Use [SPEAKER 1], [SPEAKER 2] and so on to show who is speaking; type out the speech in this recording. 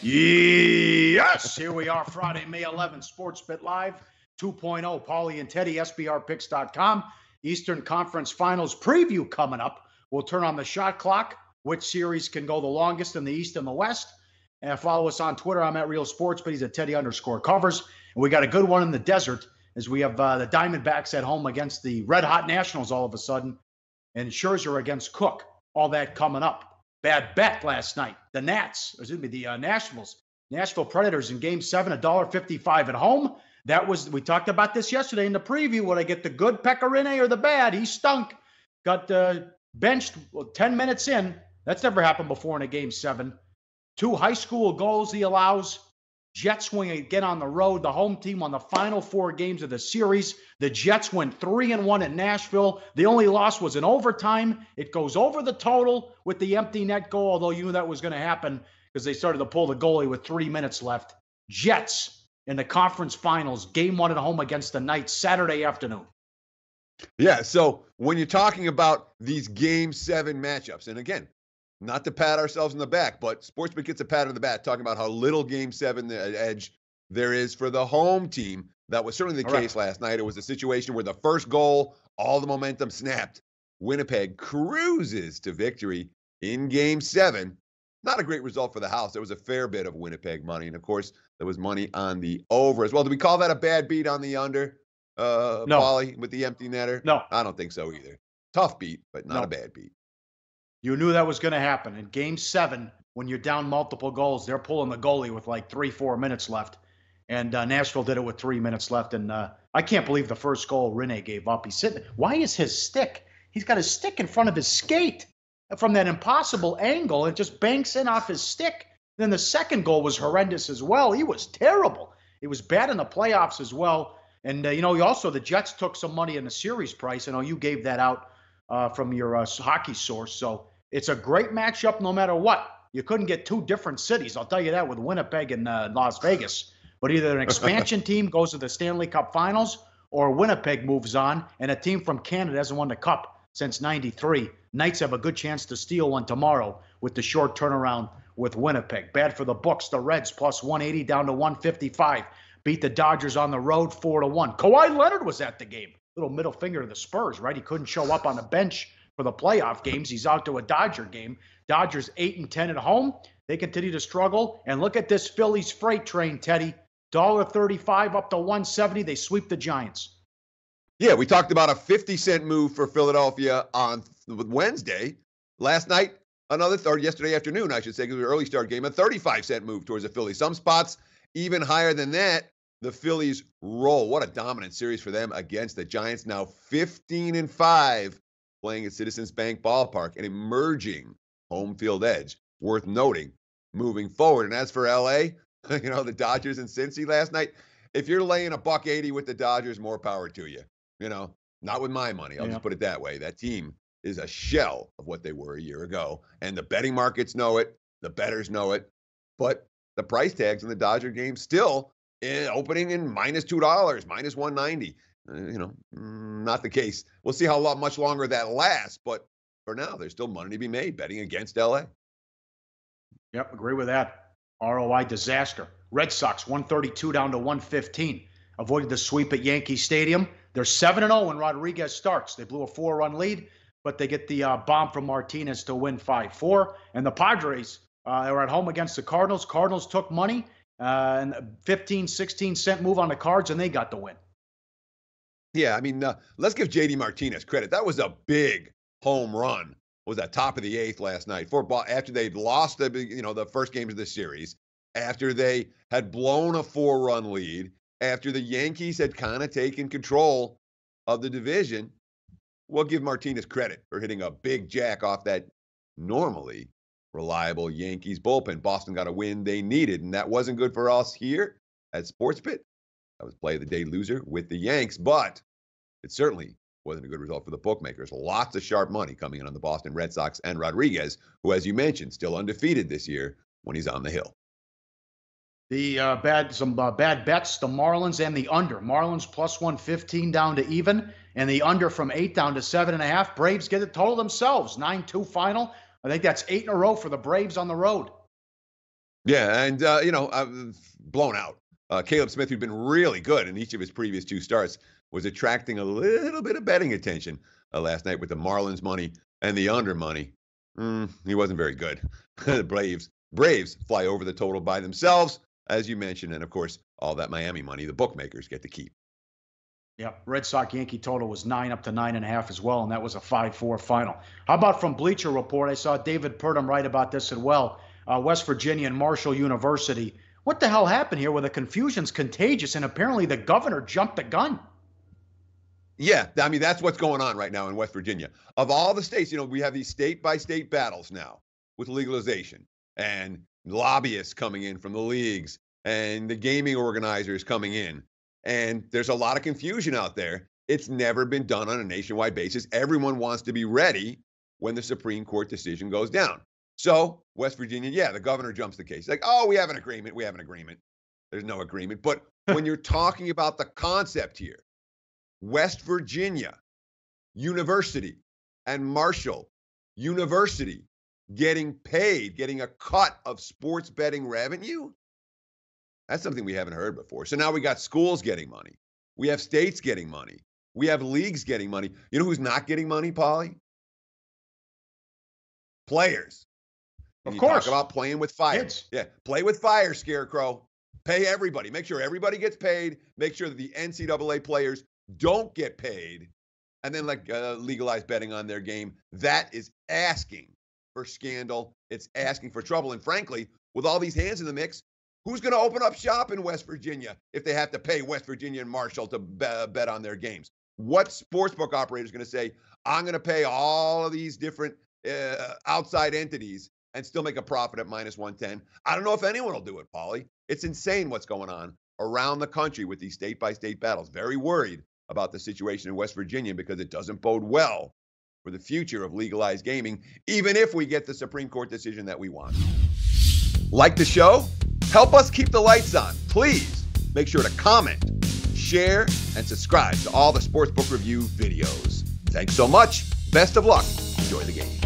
[SPEAKER 1] Yes, here we are, Friday, May 11th, Sportsbit Live 2.0. Pauly and Teddy, SBRpicks.com. Eastern Conference Finals preview coming up. We'll turn on the shot clock. Which series can go the longest in the East and the West? And follow us on Twitter. I'm at Real Sports, but he's at Teddy_Covers. And we got a good one in the desert as we have the Diamondbacks at home against the Red Hot Nationals all of a sudden. And Scherzer against Cook. All that coming up. Bad bet last night. The Nationals. Nashville Predators in Game 7, $1.55 at home. We talked about this yesterday in the preview. Would I get the good Pecorine or the bad? He stunk. Got benched 10 minutes in. That's never happened before in a Game 7. 2 high school goals he allows. Jets win again on the road. The home team won the final 4 games of the series. The Jets went 3-1 at Nashville. The only loss was in overtime. It goes over the total with the empty net goal, although you knew that was going to happen because they started to pull the goalie with 3 minutes left. Jets in the conference finals, Game 1 at home against the Knights, Saturday afternoon.
[SPEAKER 2] Yeah, so when you're talking about these Game 7 matchups, and again, not to pat ourselves on the back, but Sportsbook gets a pat on the back talking about how little Game 7 edge there is for the home team. That was certainly the case last night. It was a situation where the first goal, all the momentum snapped. Winnipeg cruises to victory in Game 7. Not a great result for the house. There was a fair bit of Winnipeg money, and of course, there was money on the over as well. Do we call that a bad beat on the under,
[SPEAKER 1] No.
[SPEAKER 2] Pauly, with the empty netter?
[SPEAKER 1] No.
[SPEAKER 2] I don't think so either. Tough beat, but not a bad beat.
[SPEAKER 1] You knew that was going to happen. In Game 7, when you're down multiple goals, they're pulling the goalie with like 3-4 minutes left. And Nashville did it with 3 minutes left. And I can't believe the first goal Rene gave up. He's sitting. Why is his stick? He's got his stick in front of his skate from that impossible angle. It just banks in off his stick. Then the second goal was horrendous as well. He was terrible. It was bad in the playoffs as well. And, also the Jets took some money in the series price. I know you gave that out from your hockey source. So it's a great matchup no matter what. You couldn't get 2 different cities, I'll tell you that, with Winnipeg and Las Vegas. But either an expansion team goes to the Stanley Cup Finals or Winnipeg moves on, and a team from Canada hasn't won the Cup since '93. Knights have a good chance to steal one tomorrow with the short turnaround with Winnipeg. Bad for the books. The Reds plus 180 down to 155. Beat the Dodgers on the road 4-1. Kawhi Leonard was at the game. Little middle finger to the Spurs, right? He couldn't show up on the bench for the playoff games. He's out to a Dodger game. Dodgers 8-10 at home. They continue to struggle. And look at this Phillies freight train, Teddy. $1.35 up to 170. They sweep the Giants.
[SPEAKER 2] Yeah, we talked about a 50-cent move for Philadelphia on Wednesday. Last night, yesterday afternoon, I should say, because it was an early start game, a 35-cent move towards the Phillies. Some spots even higher than that. The Phillies roll. What a dominant series for them against the Giants. Now 15-5. Playing at Citizens Bank Ballpark, an emerging home field edge, worth noting moving forward. And as for LA, the Dodgers and Cincy last night, if you're laying $1.80 with the Dodgers, more power to you. Not with my money. I'll just put it that way. That team is a shell of what they were a year ago. And the betting markets know it. The bettors know it. But the price tags in the Dodger game still opening in -$2, -190. Not the case. We'll see how much longer that lasts, but for now, there's still money to be made betting against LA.
[SPEAKER 1] Yep, agree with that. ROI disaster. Red Sox 132 down to 115. Avoided the sweep at Yankee Stadium. They're 7-0 when Rodriguez starts. They blew a 4-run lead, but they get the bomb from Martinez to win 5-4. And the Padres are at home against the Cardinals. Cardinals took money and 15, 16-cent move on the Cards, and they got the win.
[SPEAKER 2] Yeah, let's give J.D. Martinez credit. That was a big home run. Was at top of the 8th last night after they'd lost the first games of the series, after they had blown a 4-run lead, after the Yankees had kind of taken control of the division. We'll give Martinez credit for hitting a big jack off that normally reliable Yankees bullpen. Boston got a win they needed, and that wasn't good for us here at Sportsbit. That was play of the day loser with the Yanks, but it certainly wasn't a good result for the bookmakers. Lots of sharp money coming in on the Boston Red Sox and Rodriguez, who, as you mentioned, still undefeated this year when he's on the hill.
[SPEAKER 1] The bad bets, the Marlins and the under. Marlins plus 115 down to even, and the under from 8 down to 7.5. Braves get it total themselves, 9-2 final. I think that's 8 in a row for the Braves on the road.
[SPEAKER 2] Yeah, and blown out. Caleb Smith, who'd been really good in each of his previous 2 starts, was attracting a little bit of betting attention last night with the Marlins money and the under money. He wasn't very good. The Braves fly over the total by themselves, as you mentioned, and of course, all that Miami money the bookmakers get to keep.
[SPEAKER 1] Yeah, Red Sox Yankee total was 9 up to 9.5 as well, and that was a 5-4 final. How about from Bleacher Report? I saw David Purdom write about this as well. West Virginia and Marshall University. What the hell happened here where the confusion's contagious and apparently the governor jumped the gun?
[SPEAKER 2] Yeah, I mean, that's what's going on right now in West Virginia. Of all the states, we have these state-by-state battles now with legalization and lobbyists coming in from the leagues and the gaming organizers coming in. And there's a lot of confusion out there. It's never been done on a nationwide basis. Everyone wants to be ready when the Supreme Court decision goes down. So West Virginia, yeah, the governor jumps the case. Like, oh, we have an agreement. We have an agreement. There's no agreement. But when you're talking about the concept here, West Virginia University and Marshall University getting paid, getting a cut of sports betting revenue, that's something we haven't heard before. So now we got schools getting money. We have states getting money. We have leagues getting money. You know who's not getting money, Pauly? Players.
[SPEAKER 1] Of course.
[SPEAKER 2] Talk about playing with fire.
[SPEAKER 1] Kids.
[SPEAKER 2] Yeah, play with fire, Scarecrow. Pay everybody. Make sure everybody gets paid. Make sure that the NCAA players don't get paid. And then legalize betting on their game. That is asking for scandal. It's asking for trouble. And frankly, with all these hands in the mix, who's going to open up shop in West Virginia if they have to pay West Virginia and Marshall to bet on their games? What sportsbook operator is going to say, I'm going to pay all of these different outside entities and still make a profit at minus 110? I don't know if anyone will do it, Pauly. It's insane what's going on around the country with these state-by-state battles. Very worried about the situation in West Virginia because it doesn't bode well for the future of legalized gaming, even if we get the Supreme Court decision that we want. Like the show? Help us keep the lights on. Please make sure to comment, share, and subscribe to all the Sportsbook Review videos. Thanks so much. Best of luck. Enjoy the games.